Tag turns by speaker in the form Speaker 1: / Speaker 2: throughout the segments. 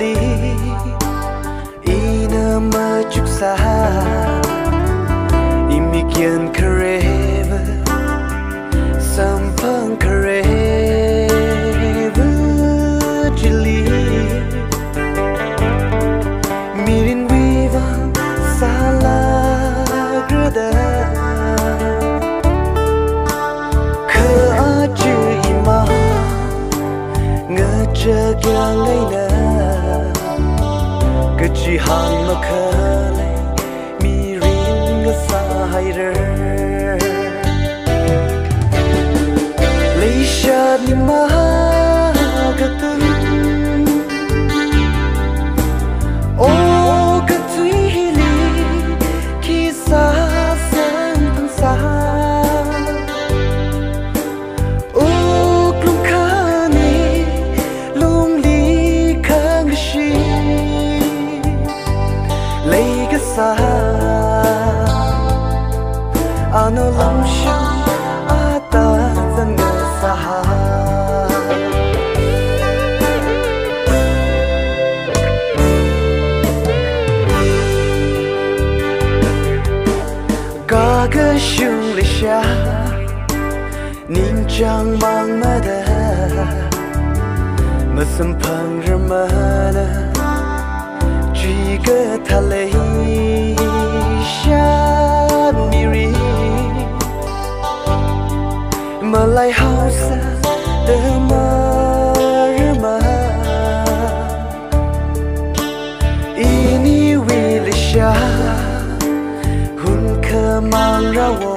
Speaker 1: li ina majuksa imikyan kareva sampang kareva jili mirin viva sala grada ke aja ima ngejaga laina kejihan makale mirin ngesahairer leisha ni mahagatun oh katui hili kisah sentang sah oh klung kani lung li kang shi leiga sah ano lam shang ata zanga sah gaga shung le sha ning chang mang ma da masam phang ramana ji ga thale sha miri malai house de marma ini wilisha hun kemang rawo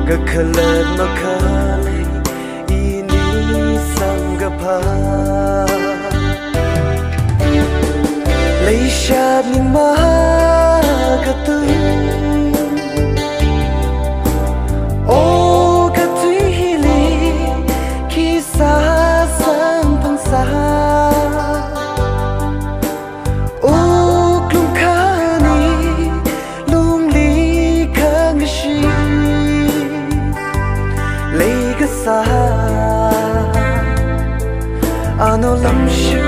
Speaker 1: gakalat makale ini sanggapa leisha ni mahagatun oh katui hili kisah sampang sah oh klung kani lung li kang shi leiga sah ano lam shu